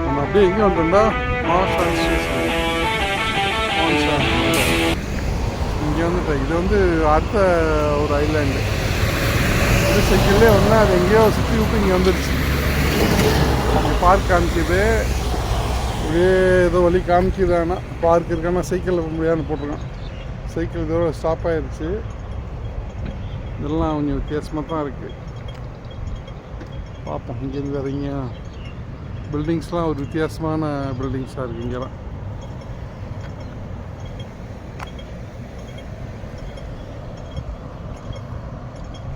நம்ம அப்படியே எங்கே வந்துட்டோம்னா மாசான் ஸ்டேஷன். இங்கே வந்துட்டேன். இது வந்து அடுத்த ஒரு ஐலாண்டு. இது சைக்கிள்லே வந்தால் அது எங்கேயோ சுற்றி விட்டு இங்கே வந்துடுச்சு. இங்கே பார்க் காமிக்குது. இதே ஏதோ வழி காமிக்குது. ஆனால் பார்க் இருக்கானா சைக்கிளில் போக முடியாதுன்னு போட்டிருக்கான். சைக்கிள் இதோட ஸ்டாப் ஆகிடுச்சு. இதெல்லாம் கொஞ்சம் வித்தியாசமாக தான் இருக்குது. பார்ப்போம். இங்கேருந்து வேறு இங்கே பில்டிங்ஸ்லாம் ஒரு வித்தியாசமான பில்டிங்ஸாக இருக்குது இங்கெல்லாம்.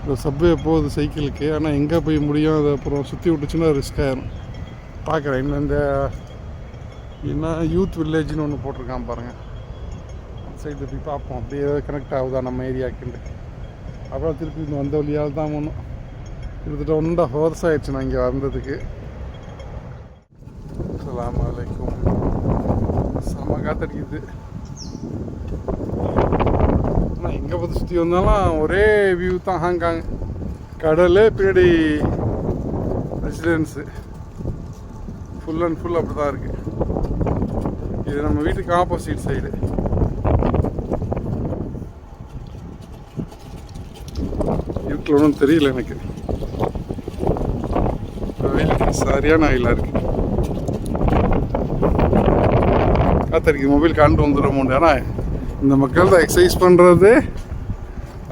இந்த சப்வே போகுது சைக்கிளுக்கு. ஆனால் எங்கே போய் முடியும், அது அப்புறம் சுற்றி விட்டுச்சுன்னா ரிஸ்க் ஆகிடும். பார்க்குறேன். இன்னும் இந்த என்ன யூத் வில்லேஜ்னு ஒன்று போட்டிருக்கான் பாருங்கள். சைடு போய் பார்ப்போம். அப்படியே ஏதாவது கனெக்ட் ஆகுதா நம்ம ஏரியாவுக்குண்டு. அப்புறம் திருப்பி இந்த வந்த வழியால் தான் ஒன்றும் கிட்டத்தட்ட 1.5 hours ஆகிடுச்சு நான் இங்கே வந்ததுக்கு. அஸ்ஸலாமு அலைக்கும். செம்ம காத்தடிக்குது. ஆனால் எங்கே பார்த்து சுற்றி வந்தாலும் ஒரே வியூ தான். ஹாங்காங் கடல், பின்னாடி ரெசிடென்ஸு, ஃபுல் அண்ட் ஃபுல் அப்படி தான் இருக்குது. இது நம்ம வீட்டுக்கு ஆப்போசிட் சைடு. வீட்டில் ஒன்றும் தெரியல எனக்கு. சரியான ஆயிலாக இருக்குது. காத்தடிக்கு மொபைல் காண்டு வந்துடும். ஆனால் இந்த மக்கள் தான் எக்ஸசைஸ் பண்ணுறது,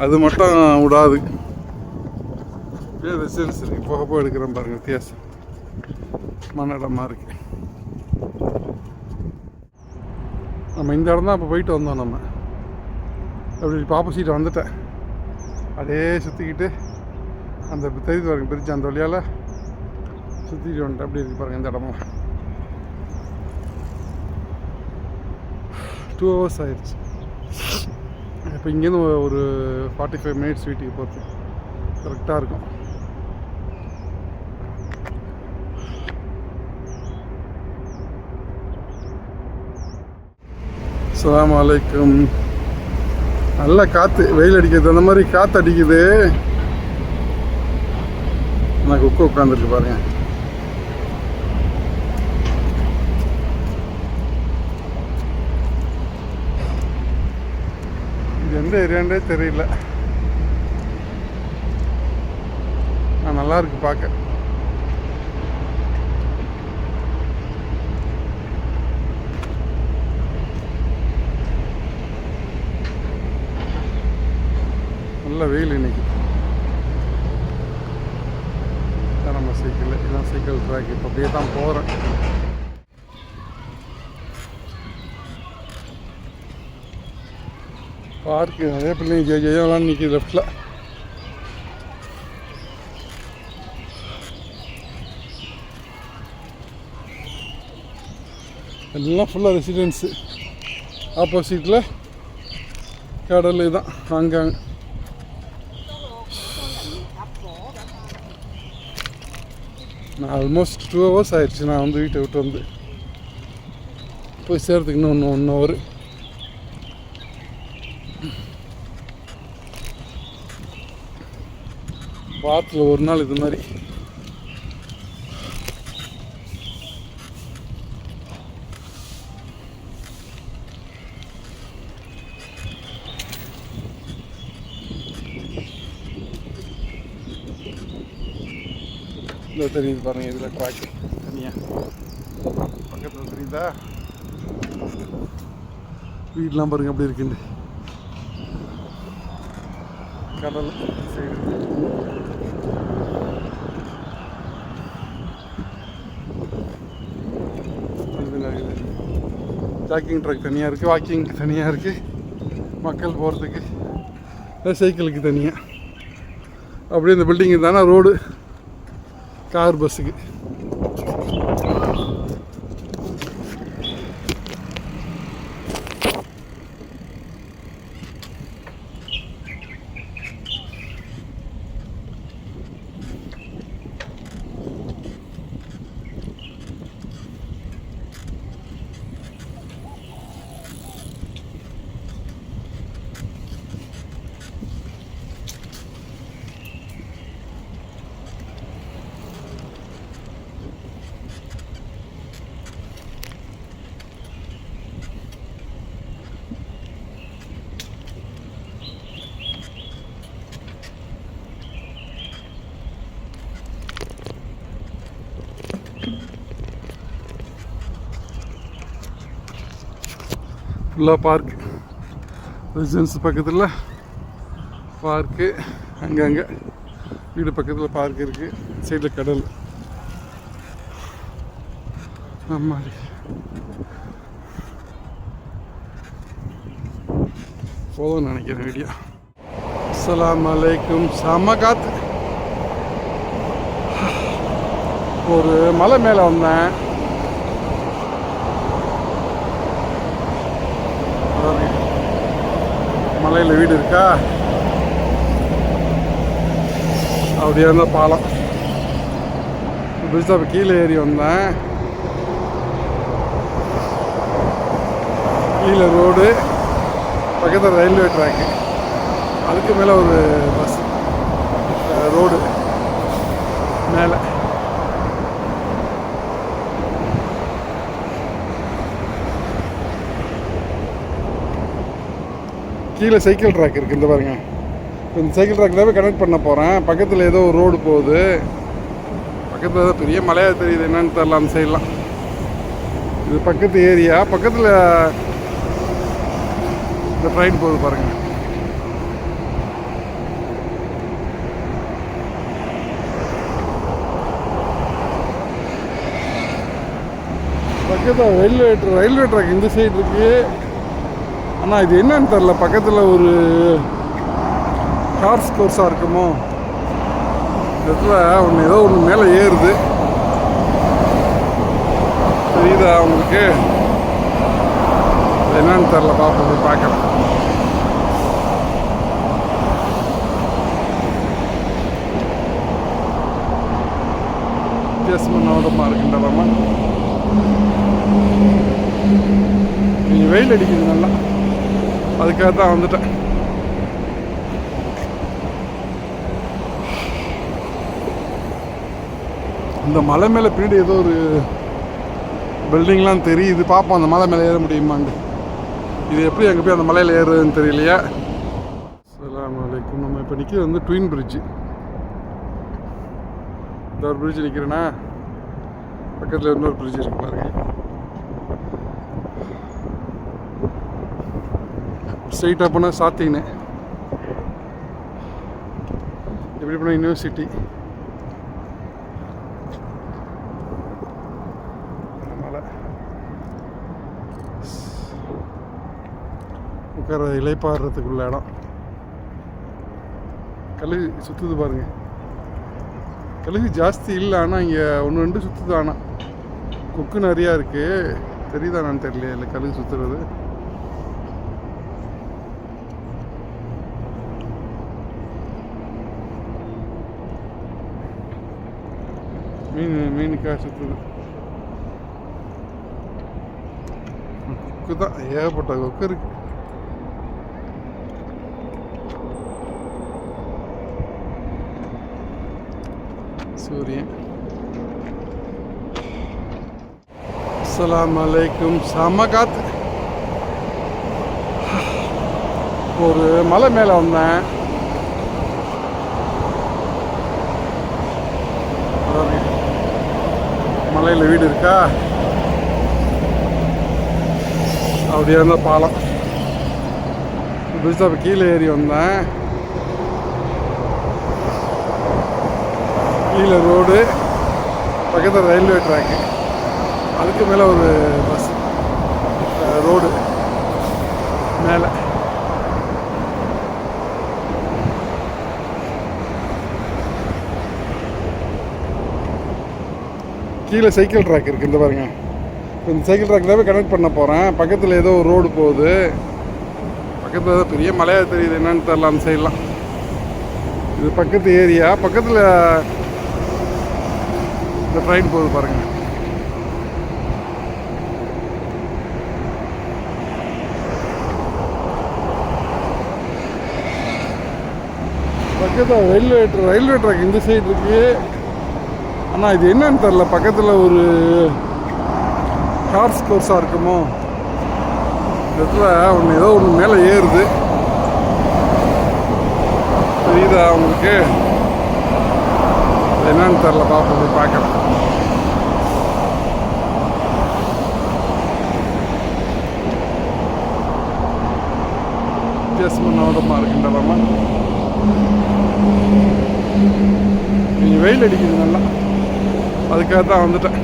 அது மட்டும் விடாது. ரெசிடென்ஸ் இருக்குது. போக போக எடுக்கிறேன் பாருங்கள். வித்தியாசம் மனடமாக இருக்குது. நம்ம இந்த இடம் தான் இப்போ போயிட்டு வந்தோம். நம்ம அப்படி இப்போ ஆப்போசிட் வந்துட்டேன். அப்படியே சுற்றிக்கிட்டு அந்த தெரியுது பாருங்க பிரிட்ஜ், அந்த வழியால் சுற்றிட்டு வந்துட்டேன். அப்படி இருக்குது பாருங்கள் இந்த இடமும். 2 hours ஆயிடுச்சு. இப்போ இங்கேருந்து ஒரு 45 minutes வீட்டுக்கு போகிறது கரெக்டாக இருக்கும். அஸ்ஸலாமு அலைக்கும். நல்ல காற்று, வெயில் அடிக்கிறது அந்த மாதிரி காற்று அடிக்குது. நான் குக்க உட்காந்துருக்கு பாருங்க. இது எந்த ஏரியாண்டே தெரியல. நல்லா இருக்கு பார்க்க. நல்ல வெயில் இன்னைக்கு. நம்ம சைக்கிள், இதான் சைக்கிள் ட்ராக். இப்போ அப்படியே தான் போகிறேன். பார்க்கு நிறைய பிள்ளைங்க ஜெயெல்லாம் நிற்கிது லெஃப்டில். எல்லாம் ஃபுல்லாக ரெசிடென்ஸு. ஆப்போசிட்டில் கடல் தான் ஹாங்காங். நான் ஆல்மோஸ்ட் 2 hours ஆயிடுச்சு நான் வந்து வீட்டை விட்டு வந்து போய் சேர்றதுக்கு. இன்னும் 1 hour. வாரத்தில் ஒரு நாள் இது மாதிரி. தெரியுது பாருங்க. இதில் ட்ராக் தனியாக பக்கத்தில் தெரியுதா? வீடெலாம் பாருங்க அப்படி இருக்குண்டு. கடல் சைடு ஜாக்கிங் ட்ராக் தனியாக இருக்குது, வாக்கிங் தனியாக இருக்குது, மக்கள் போகிறதுக்கு, சைக்கிளுக்கு தனியாக. அப்படியே இந்த பில்டிங்கு தானே ரோடு கார் பஸ்ஸுக்கு. ஃபுல்லாக பார்க். ரெசிடென்ஸ் பக்கத்தில் பார்க்கு, அங்கங்கே வீடு பக்கத்தில் பார்க் இருக்குது, சைடில் கடல். ஆமாம், போதும்னு நினைக்கிறேன் வீடியோ. அஸ்ஸலாமு அலைக்கும். செம காற்று. ஒரு மலை மேலே வந்தேன். மலையில் வீடு இருக்கா, அப்படியே இருந்த பாலம் பிரிட்ஜ். அப்போ கீழே ஏறி வந்தேன். கீழே ரோடு, பக்கத்தில் ரயில்வே ட்ராக்கு, அதுக்கு மேலே ஒரு பஸ் ரோடு மேலே. கீழே சைக்கிள் ட்ராக் இருக்குது. இந்த பாருங்க, இந்த சைக்கிள் ட்ராக் தான் கனெக்ட் பண்ண போகிறேன். பக்கத்தில் ஏதோ ஒரு ரோடு போகுது. பக்கத்தில் ஏதோ பெரிய மலையாக தெரியுது, என்னன்னு தெரில. அந்த சைட்லாம் இது பக்கத்து ஏரியா. பக்கத்தில் இந்த ட்ரெயின் போகுது பாருங்கள். பக்கத்தில் ரயில்வே ட்ராக் இந்த சைடு இருக்குது. ஆனால் இது என்னன்னு தெரில. பக்கத்தில் ஒரு கார்ஸ் கோர்ஸாக இருக்குமோ, இந்த இடத்துல ஒன்று ஏதோ ஒன்று மேலே ஏறுது. தெரியுதா அவங்களுக்கு? என்னன்னு தெரில, பார்ப்போம், பார்க்கலாம். வித்தியாசமானோடமாக இருக்குன்றலாமா. கொஞ்சம் வெயில் அடிக்குது நல்லா, அதுக்காக தான் வந்துட்டேன். இந்த மலை மேலே பின்னாடி ஏதோ ஒரு பில்டிங்லாம் தெரியுது. பார்ப்போம் அந்த மலை மேலே ஏற முடியுமான்னு. இது எப்படி அங்கே போய் அந்த மலையில் ஏறுறதுன்னு தெரியலையா. அஸ்ஸலாமு அலைக்கும். நம்ம இப்போ நிற்கிறது வந்து ட்வின் பிரிட்ஜு. இந்த ஒரு பிரிட்ஜ் நிற்கிறேன்னா, பக்கத்தில் இன்னொரு பிரிட்ஜ் இருக்கு பாருங்க. ஸ்ட்ரைட்டாக போனால் சாத்தின்னு, எப்படி போனால் யூனிவர்சிட்டி. மலை உட்கார இலைப்பாடுறதுக்குள்ள இடம். கழுகு சுற்றுது பாருங்க. கழுகு ஜாஸ்தி இல்லை, ஆனால் இங்கே ஒன்று ரெண்டு சுற்றுது. ஆனால் கொக்கு நிறையா இருக்குது. தெரியுதா நான் தெரியல. இல்லை கழுகு சுற்றுறது. மீனுக்காக சுற்றுது. கொக்கு தான், ஏகப்பட்ட கொக்கு இருக்கு. சூரியன். அஸ்ஸலாமு அலைக்கும். செம காற்று. ஒரு மலை மேலே வந்தேன். மலையில் வீடு இருக்கா, அப்படியே இருந்த பாலம் பிரிட்ஜ். அப்போ கீழே ஏறி வந்தேன். கீழே ரோடு, பக்கத்தில் ரயில்வே ட்ராக்கு, அதுக்கு மேலே ஒரு பஸ் ரோடு மேலே. கீழே சைக்கிள் ட்ராக் இருக்குது. இந்த பாருங்க, இந்த சைக்கிள் ட்ராக் தான் கனெக்ட் பண்ண போகிறேன். பக்கத்தில் ஏதோ ஒரு ரோடு போகுது. பக்கத்தில் ஏதோ பெரிய மலையாக தெரியுது, என்னன்னு தெரில. அந்த சைட்லாம் இது பக்கத்து ஏரியா. பக்கத்தில் இந்த ட்ரெயின் போகுது பாருங்க. பக்கத்தில் ரயில்வே ட்ராக் இந்த சைடு இருக்குது. ஆனால் இது என்னன்னு தெரில. பக்கத்தில் ஒரு கார்ஸ் கோர்ஸாக இருக்குமோ, இந்த இடத்துல ஒன்று ஏதோ ஒன்று மேலே ஏறுது. தெரியுதா அவங்களுக்கு? என்னன்னு தெரில, பார்ப்போம், பார்க்கலாம். வெயில் அடிக்குது நல்லா, அதுக்காக தான் வந்துட்டேன்.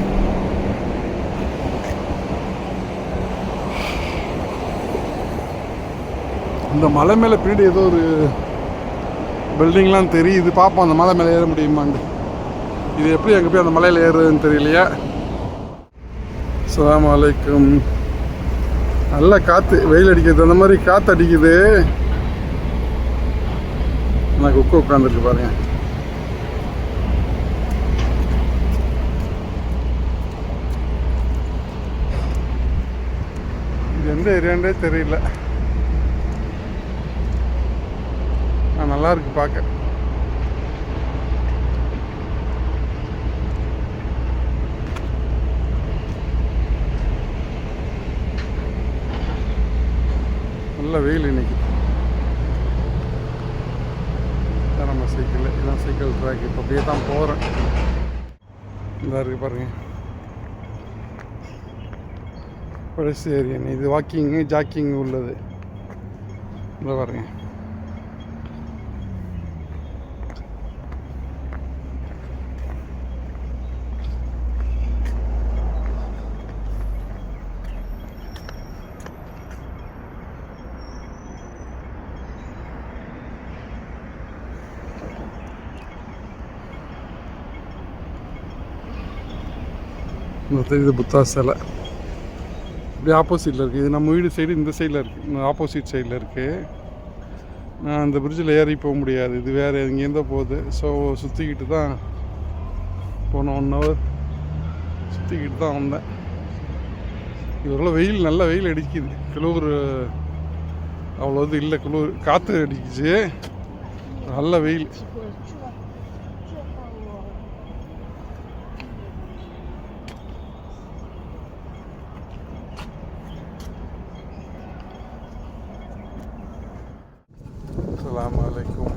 இந்த மலை மேலே பின்னாடி ஏதோ ஒரு பில்டிங்லாம் தெரியுது, பார்ப்போம் அந்த மலை மேலே ஏற முடியுமான்னு. இது எப்படி அங்கே போய் அந்த மலையில் ஏறுறதுன்னு தெரியலையா. அஸ்ஸலாமு அலைக்கும். நல்ல காற்று, வெயில் அடிக்கிறது அந்த மாதிரி காற்று அடிக்குது. நான் குக்கு உட்காந்துருக்கு பாருங்க. இது எந்த ஏரியாண்டே தெரியல. நல்லா இருக்கு பார்க்க. நல்ல வெயில் இன்னைக்கு. நம்ம சைக்கிள் இதான் சைக்கிள் ட்ராக். இப்போ அப்படியே தான் போகிறேன். இந்த இருக்கு பாருங்க பழசு ஏரியா. இது வாக்கிங்கு ஜாக்கிங் உள்ளது. இந்த பாருங்க. இது புத்தா சிலை இப்படி ஆப்போசிட்டில் இருக்குது. இது நம்ம வீடு சைடு இந்த சைடில் இருக்குது, இந்த ஆப்போசிட் சைடில் இருக்குது. நான் அந்த பிரிட்ஜில் ஏறி போக முடியாது, இது வேறு எங்கேருந்தோ போகுது. ஸோ சுற்றிக்கிட்டு தான் போனோம். 1 hour சுற்றிக்கிட்டு தான் வந்தேன். இவ்வளோ வெயில், நல்ல வெயில் அடிக்குது. குளிர் அவ்வளோ இது இல்லை, குளிர் காற்று அடிக்குச்சு, நல்ல வெயில். அஸ்ஸலாமு அலைக்கும்.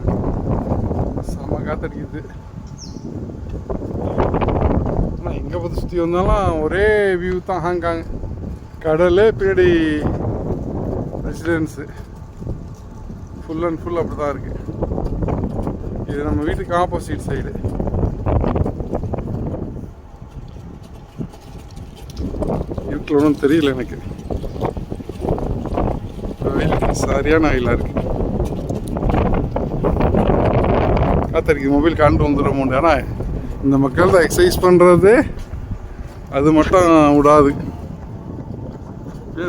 செம்ம காத்தடிக்குது. ஆனால் எங்கே பார்த்து சுற்றி வந்தாலும் ஒரே வியூ தான். ஹாங்காங் கடல், பின்னாடி ரெசிடென்ஸு, ஃபுல் அண்ட் ஃபுல் அப்படி தான் இருக்குது. இது நம்ம வீட்டுக்கு ஆப்போசிட் சைடு. வீட்டில் ஒன்றும் தெரியல எனக்கு. வெயில் சரியான வெயிலாக இருக்குது. காத்தடிக்குது. மொபைல் காண்டு வந்துடும். ஆனால் இந்த மக்கள் தான் எக்ஸசைஸ் பண்ணுறது, அது மட்டும் விடாது.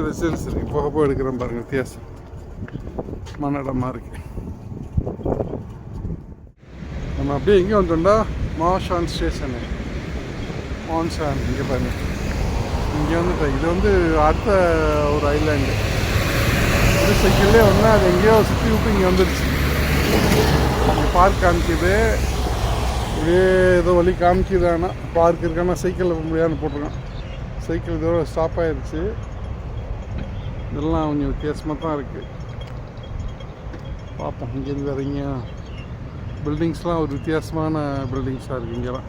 ரெசிடென்ஸ் இருக்குது, போக போக எடுக்கிறேன் பாருங்கள். வித்தியாசம் மனடமாக இருக்குது. நம்ம அப்படியே எங்கே வந்தோம்டா, மாஷான் ஸ்டேஷனு. மான்ஷான் இங்கே பாருங்க, இங்கே வந்துட்டேன். இது வந்து அடுத்த ஒரு ஐலாண்டு. ஒரு சைக்கிள்லே வந்தால் அது எங்கேயோ சுற்றி விட்டு இங்கே வந்துடுச்சு. இங்கே பார்க் காமிக்குது, இப்படியே ஏதோ வழி காமிக்குது. ஆனால் பார்க் இருக்கானா சைக்கிளில் போக முடியாதுன்னு போட்டிருக்கான். சைக்கிள் இதோட ஸ்டாப் ஆகிடுச்சு. இதெல்லாம் கொஞ்சம் வித்தியாசமாக தான் இருக்குது. பார்ப்போம். இங்கேருந்து வேறு எங்கேயும் பில்டிங்ஸ்லாம் ஒரு வித்தியாசமான பில்டிங்ஸாக இருக்குது இங்கெல்லாம்.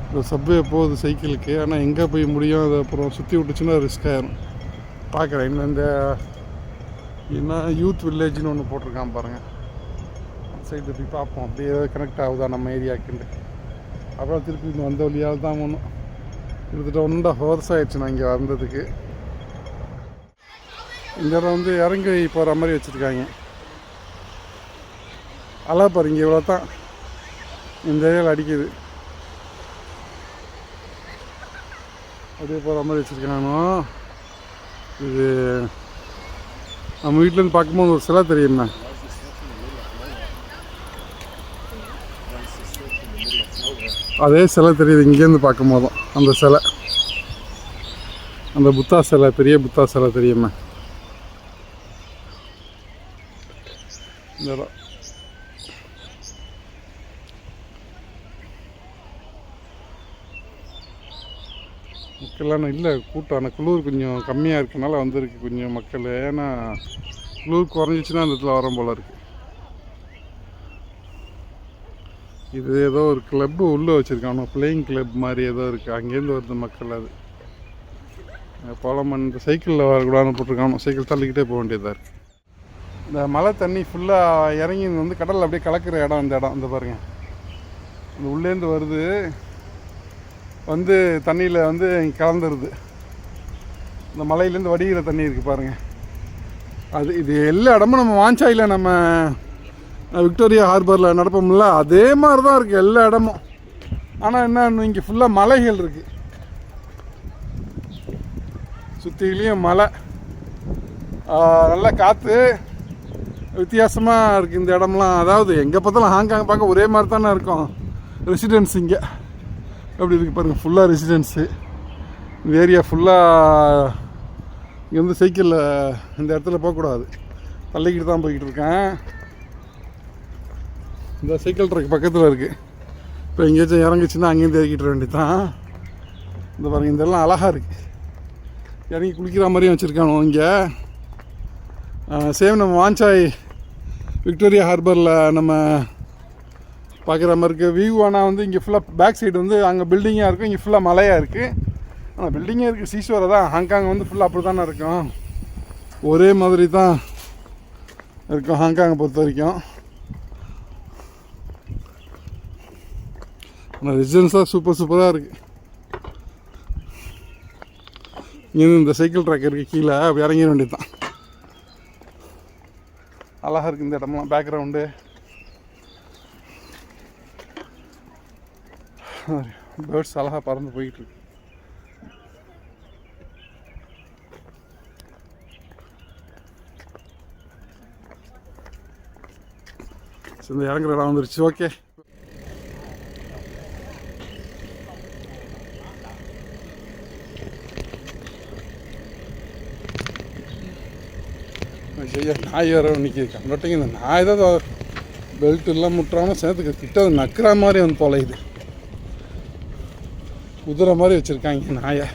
இந்த சப்வே போகுது சைக்கிளுக்கு, ஆனால் எங்கே போய் முடியும், அது அப்புறம் சுற்றி விட்டுச்சுன்னா ரிஸ்க் ஆகிரும். பார்க்குறேன். இன்னும் இந்த என்ன யூத் வில்லேஜ்னு ஒன்று போட்டிருக்கான் பாருங்கள். சைடு போய் பார்ப்போம், அப்படியே கனெக்ட் ஆகுதா நம்ம ஏரியாவுக்குண்டு. அப்புறம் திருப்பி இந்த வந்த வழியால் தான் ஒன்றும் கிட்டத்தட்ட 1.5 hours ஆகிடுச்சு நான் இங்கே வந்ததுக்கு. இந்த இடம் வந்து இறங்கி போகிற மாதிரி வச்சுருக்காங்க. அழகா பாரு, இங்கே இவ்வளோ தான் இந்த ஏரியாவில் அடிக்குது. அப்படியே போகிற மாதிரி வச்சுருக்கானோ. இது நம்ம வீட்டிலேருந்து பார்க்கும்போது ஒரு சிலை தெரியுமே, அதே சிலை தெரியுது இங்கேருந்து பார்க்கும் போதும். அந்த சிலை, அந்த புத்தா சிலை, பெரிய புத்தா சிலை தெரியுமே. இந்த இடம் மக்கள்லாம் இல்லை, கூட்டம். ஆனால் குளிர் கொஞ்சம் கம்மியாக இருக்கனால வந்திருக்கு கொஞ்சம் மக்கள். ஏன்னா குளிர் குறைஞ்சிச்சின்னா அந்த இடத்துல வரும் போல் இருக்குது. இது ஏதோ ஒரு கிளப்பு உள்ளே வச்சுருக்காங்க, பிளேயிங் கிளப் மாதிரி ஏதோ இருக்குது. அங்கேருந்து வருது மக்கள். அது பழம் இந்த சைக்கிளில் வரக்கூடாதுன்னு போட்டிருக்காங்க. சைக்கிள் தள்ளிக்கிட்டே போக வேண்டியதாக இருக்குது. இந்த மழை தண்ணி ஃபுல்லாக இறங்கி வந்து கடலில் அப்படியே கலக்கிற இடம் இந்த இடம் இந்த பாருங்கள். இந்த உள்ளேருந்து வருது வந்து தண்ணியில் வந்து கலந்துருது. இந்த மலையிலேருந்து வடிகிற தண்ணி இருக்குது பாருங்கள். அது இது எல்லா இடமும் நம்ம வாஞ்சாயில் நம்ம விக்டோரியா ஹார்பரில் நடப்போம்ல அதே மாதிரி தான் இருக்குது எல்லா இடமும். ஆனால் என்ன இங்கே ஃபுல்லாக மலைகள் இருக்குது, சுற்றிலையும் மலை, நல்லா காற்று, வித்தியாசமாக இருக்குது இந்த இடம்லாம். அதாவது எங்கே பார்த்தாலும் ஹாங்காங் பார்க்க ஒரே மாதிரி தானே இருக்கும். ரெசிடென்ஸ் இங்கே அப்படி இருக்குது பாருங்கள், ஃபுல்லாக ரெசிடென்ஸு. இந்த ஏரியா ஃபுல்லாக இங்கே வந்து சைக்கிளில் இந்த இடத்துல போகக்கூடாது, தள்ளிக்கிட்டு தான் போய்கிட்டு இருக்கேன். இந்த சைக்கிள் ட்ரக் பக்கத்தில் இருக்குது. இப்போ எங்கேயாச்சும் இறங்குச்சுன்னா அங்கேருந்து இறக்கிட்டு வேண்டியது தான். இந்த பாருங்கள், இந்த எல்லாம் அழகாக இருக்குது, இறங்கி குளிக்கிற மாதிரியும் வச்சுருக்கானோ இங்கே. சேம் நம்ம வாஞ்சாய் விக்டோரியா ஹார்பரில் நம்ம பார்க்குற மாதிரி இருக்குது வியூ. ஆனால் வந்து இங்கே ஃபுல்லாக பேக் சைடு வந்து அங்கே பில்டிங்காக இருக்கும், இங்கே ஃபுல்லாக மலையாக இருக்குது. ஆனால் பில்டிங்கே இருக்குது, சீஸ்வரை தான். ஹாங்காங் வந்து ஃபுல்லாக அப்படி தானே இருக்கும், ஒரே மாதிரி தான் இருக்கும் ஹாங்காங்கை பொறுத்த வரைக்கும். ஆனால் ரெசிடென்ஸாக சூப்பராக இருக்குது. இங்கேருந்து இந்த சைக்கிள் ட்ராக் இருக்குது, கீழே அப்படி இறங்கிட வேண்டியது தான். அழகாக இருக்குது இந்த இடம்லாம், பேக்ரவுண்டு. பேர்ட்ஸ் அழகாக பறந்து போயிட்டுருக்கு. இந்த இறங்குற இடம் வந்துருச்சு. ஓகே, ஐயா நாய் வேறு இன்னைக்கு கண்டோட்டிங்க. இந்த நாய் தான் பெல்ட் எல்லாம் முட்டுறாமல் சேர்த்துக்கு கிட்ட நக்கிற மாதிரி வந்து தொலையுது, குதிரை மாதிரி வச்சுருக்காங்க நாயை.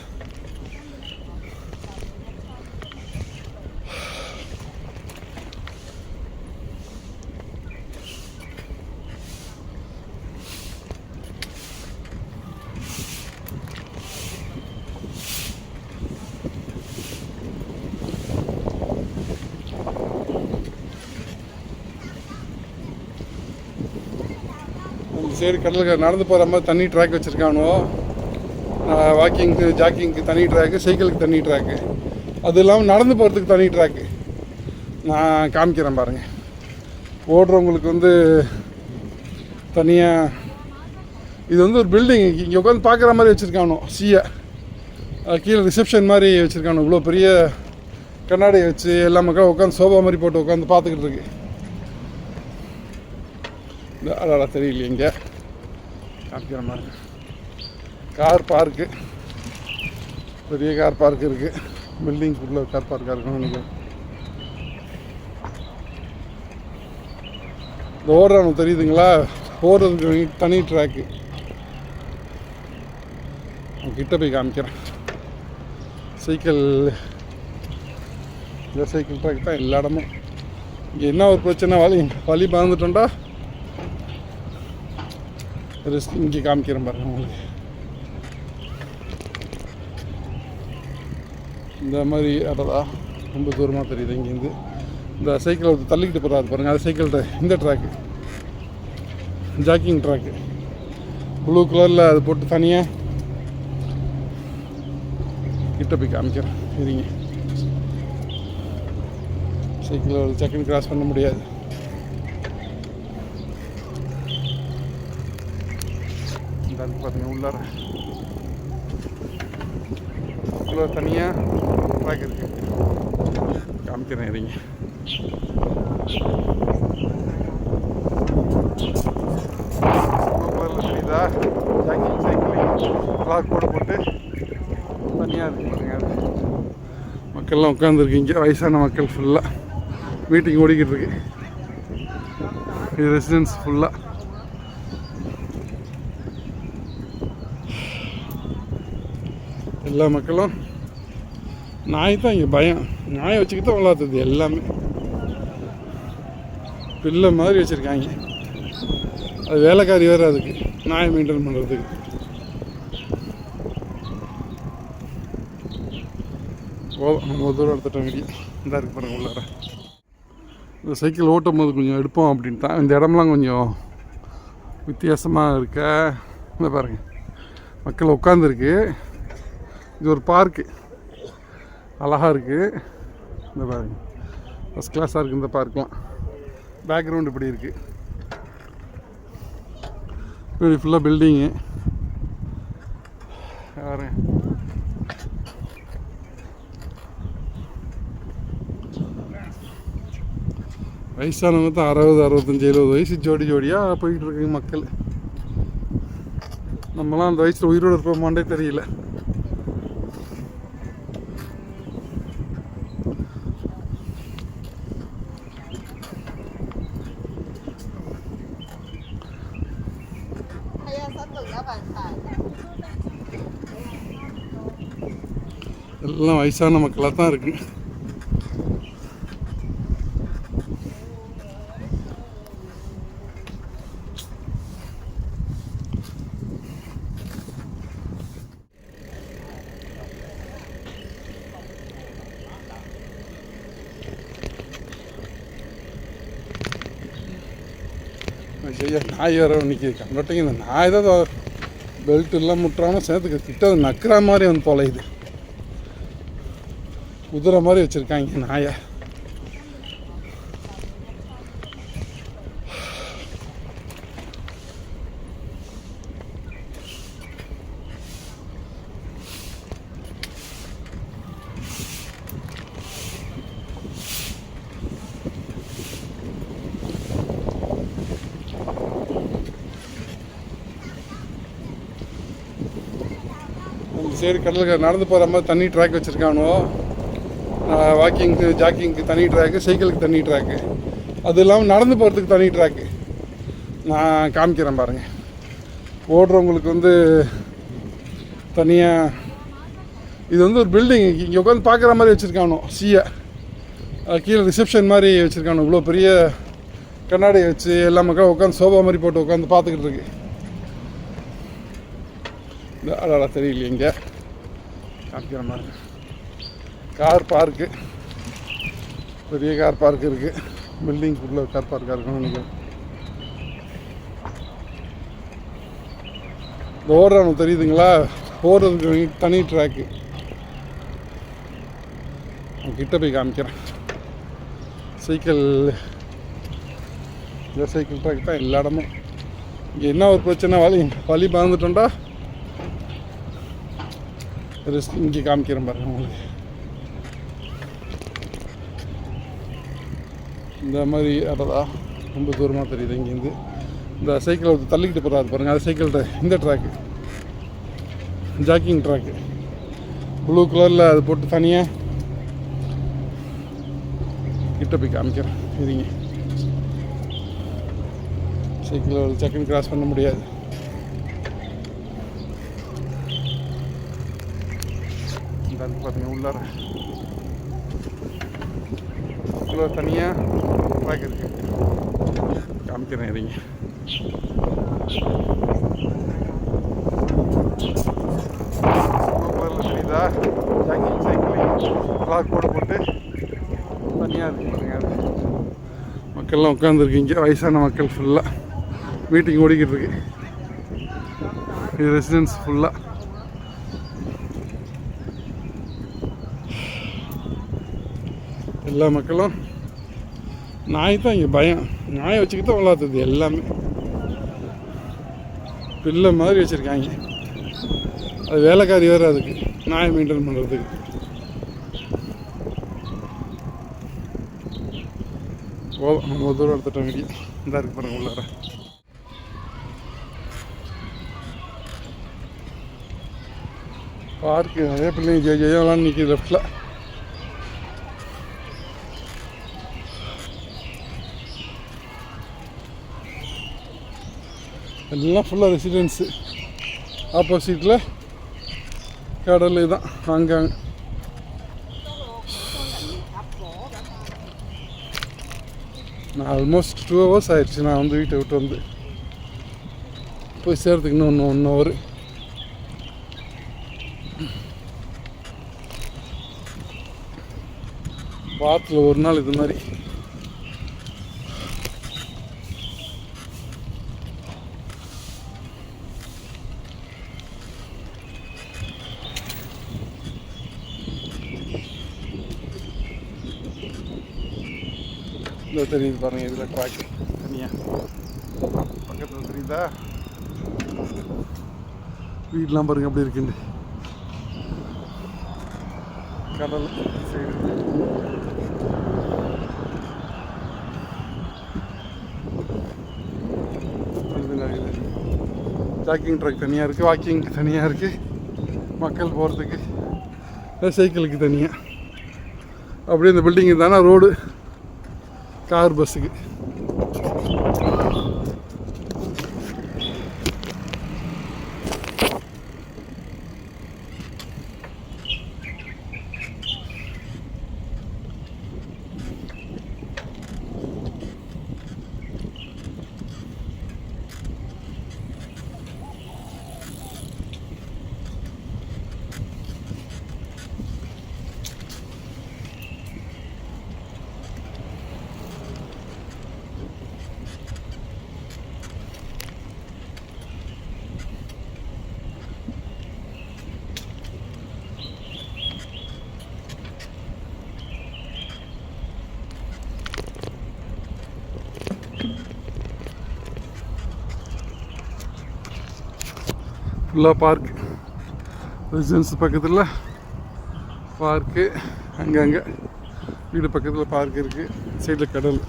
சைடு கடலுக்கு நடந்து போகிற மாதிரி தண்ணி ட்ராக் வச்சுருக்கானோ. வாக்கிங்க்கு ஜாக்கிங்க்கு தனி ட்ராக்கு, சைக்கிளுக்கு தனி ட்ராக்கு, அது இல்லாமல் நடந்து போகிறதுக்கு தனி ட்ராக்கு. நான் காமிக்கிறேன் பாருங்கள். ஓடுறவங்களுக்கு வந்து தனியாக இது வந்து ஒரு பில்டிங் இங்கே உட்காந்து பார்க்குற மாதிரி வச்சுருக்கானோ. சீயை கீழே ரிசப்ஷன் மாதிரி வச்சுருக்கானோ, இவ்வளோ பெரிய கண்ணாடியை வச்சு எல்லா மக்களும் உட்காந்து சோபா மாதிரி போட்டு உட்காந்து பார்த்துக்கிட்டு இருக்கு. இந்த அதான் தெரியல, இங்கே காமிக்கிற மாதிரி கார் பார்க்கு, பெரிய கார் பார்க் இருக்குது. பில்டிங்குள்ளே கார் பார்க்காக இருக்கணும்னு நினைக்கிறேன். இந்த ஓடுறவங்க தெரியுதுங்களா, போடுறதுக்கு தனி ட்ராக்கு. கிட்ட போய் காமிக்கிறேன். சைக்கிள், இந்த சைக்கிள் ட்ராக் தான் எல்லா இடமும். இங்கே என்ன ஒரு பிரச்சனை, வலி பறந்துட்டோண்டா ரிஸ்க். இங்கே காமிக்கிறேன் பாருங்க உங்களுக்கு. இந்த மாதிரி அடடா ரொம்ப தூரமாக தெரியுது இங்கேருந்து. இந்த சைக்கிளை தள்ளிக்கிட்டு போகிறாரு பாருங்கள், அது சைக்கிள் இந்த ட்ராக்கு ஜாக்கிங் ட்ராக்கு, ப்ளூ கலரில் அது போட்டு தனியாக. கிட்ட போய் காமிக்கிறேன் சரிங்க. சைக்கிளை ஒரு செகண்ட் கிராஸ் பண்ண முடியாது. பார்த்தீங்க உள்ளார தனியாக ட்ராக் இருக்கு, காமிக்கிறேன் இருங்க. தெரியுதா, ஜாக்கிங் சைக்கிளிங் ட்ராக் போட்டு தனியாக இருக்கு பாருங்க. அது மக்கள்லாம் உட்காந்துருக்கீங்க, வயசான மக்கள் ஃபுல்லாக மீட்டிங் ஓடிக்கிட்டு இருக்கு. இது ரெசிடென்ஸ் ஃபுல்லாக. எல்லா மக்களும் நாய் தான் இங்கே பயம், நாயை வச்சுக்கிட்டு வளர்த்துது எல்லாமே. பிள்ளை மாதிரி வச்சுருக்காங்க, அது வேலைக்காரி வேறு அதுக்கு, நாயை மெயின்டைன் பண்ணுறதுக்கு. போதும் நம்ம தூரம் எடுத்துட்டோம். வீடியோ இந்த இருக்கு பாருங்க உள்ளார. இந்த சைக்கிள் ஓட்டும் போது கொஞ்சம் எடுப்போம் அப்படின்ட்டு தான். இந்த இடம்லாம் கொஞ்சம் வித்தியாசமாக இருக்க. இந்த பாருங்கள், மக்கள் உட்காந்துருக்கு. இது ஒரு பார்க்கு, அழகாக இருக்குது. இந்த பாருங்கள், ஃபஸ்ட் கிளாஸாக இருக்குது இந்த பார்க்லாம். பேக்ரவுண்டு இப்படி இருக்குது, இப்படி ஃபுல்லாக பில்டிங்கு. பாருங்க, வயசானவங்க தான் 60, 65, 70 வயசு ஜோடி ஜோடியாக போய்கிட்டு இருக்குங்க மக்கள். நம்மலாம் அந்த வயசில் உயிரோடு இருப்போமாண்டே தெரியல. எல்லாம் வயசான மக்களாக தான் இருக்கு. ஐயா, நாய் வேறு இன்னைக்கு கண்டோட்டிங்க. இந்த நாய் தான் பெல்ட் எல்லாம் முட்டுறாமல் சேர்த்துக்க கிட்ட நக்கிற மாதிரி வந்து தொலையுது. குதிரை மாதிரி வச்சுருக்காங்க நாயை. சைடு கடலுக்கு நடந்து போகிற மாதிரி தண்ணி ட்ராக் வச்சுருக்கானோ. வாக்கிங்க்கு ஜாக்கிங்க்கு தனி ட்ராக்கு, சைக்கிளுக்கு தனி ட்ராக்கு, அது இல்லாமல் நடந்து போகிறதுக்கு தனி ட்ராக்கு. நான் காமிக்கிறேன் பாருங்கள். ஓடுறவங்களுக்கு வந்து தனியாக இது வந்து ஒரு பில்டிங். இங்கே உட்காந்து பார்க்குற மாதிரி வச்சுருக்கானோ. சீயை கீழே ரிசப்ஷன் மாதிரி வச்சுருக்கானோ. இவ்வளோ பெரிய கண்ணாடி வச்சு எல்லா மக்களும் உட்காந்து சோபா மாதிரி போட்டு உட்காந்து பார்த்துக்கிட்டு இருக்கு. இந்த அடாடா தெரியலையே, இங்கே காமிக்கிற மாதிரி கார் பார்க்கு, பெரிய கார் பார்க் இருக்குது. பில்டிங்குள்ளே கார் பார்க்காக இருக்கணும்னு நினைக்கிறேன். இந்த ஓடுறவங்க தெரியுதுங்களா, ஓடுறதுக்கு தனி ட்ராக்கு. கிட்ட போய் காமிக்கிறேன். சைக்கிள், இந்த சைக்கிள் ட்ராக் தான் எல்லா இடமும். இங்கே என்ன ஒரு பிரச்சனை, வழி பறந்துட்டோண்டா ரிஸ்க். இங்கே காமிக்கிறேன் பாருங்கள் உங்களுக்கு. இந்த மாதிரி அடடா ரொம்ப தூரமாக தெரியுது இங்கேருந்து. இந்த சைக்கிளை தள்ளிக்கிட்டு போகிறாரு பாருங்கள், அது சைக்கிள் இந்த ட்ராக்கு ஜாக்கிங் ட்ராக்கு. ப்ளூ கலரில் அது போட்டு தனியாக கிட்ட போய் காமிக்கிறேன். இருங்க, சைக்கிளை ஒரு செகண்ட் கிராஸ் பண்ண முடியாது. பார்த்தீங்க உள்ளார தனியாக ட்ராக் இருக்கு. காமிக்கிறேன் இருங்க. தெரியுதா, ஜாக்கிங் சைக்கிளிங் பிளாக் போட்டு தனியாக இருக்கு பாருங்க. அது மக்கள்லாம் உட்காந்துருக்கீங்க, வயசான மக்கள் ஃபுல்லாக மீட்டிங் ஓடிக்கிட்டு இருக்கு. இது ரெசிடென்ஸ் ஃபுல்லாக. எல்லா மக்களும் நாய் தான் இங்கே பயம். நாயை வச்சுக்கிட்டு வளர்த்துது எல்லாமே. பிள்ளை மாதிரி வச்சுருக்காங்க. அது வேலைக்காரி வேறு அதுக்கு, நாயை மெயின்டைன் பண்ணுறதுக்கு. போதும், நம்ம தூரம் எடுத்துட்டோம். வீடியோ இந்த இருக்கு பாருங்க உள்ளார. பார்க்கு நிறைய பிள்ளைங்க ஜெயெல்லாம் நிற்கிது லெஃப்டில். எல்லாம் ஃபுல்லாக ரெசிடென்ஸு. ஆப்போசிட்டில் கடல் தான் அங்கங்க. நான் ஆல்மோஸ்ட் 2 hours ஆயிடுச்சு நான் வந்து வீட்டை விட்டு வந்து போய் சேர்றதுக்கு இன்னும் 1 hour. வாரத்தில் ஒரு நாள் இது மாதிரி இந்த தெரியுது பாருங்கள், இதில் ட்ராக்கு தனியாக பக்கத்தில் தெரியுதா? வீடெலாம் பாருங்கள் அப்படி இருக்குன்னு. கடல் சைடு ஜாக்கிங் ட்ராக் தனியாக இருக்குது, வாக்கிங்க்கு தனியாக இருக்குது, மக்கள் போகிறதுக்கு, சைக்கிளுக்கு தனியாக. அப்படியே இந்த பில்டிங்கு தானே ரோடு கார் பஸ்ஸுக்கு. ஃபுல்லாக பார்க்கு, ரெசிடென்ஸ் பக்கத்தில் பார்க்கு, அங்கங்கே வீடு பக்கத்தில் பார்க் இருக்குது, சைடில் கடல்.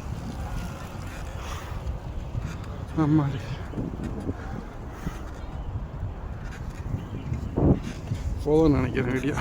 ஆமாம், போதும்னு நினைக்கிறேன் வீடியோ.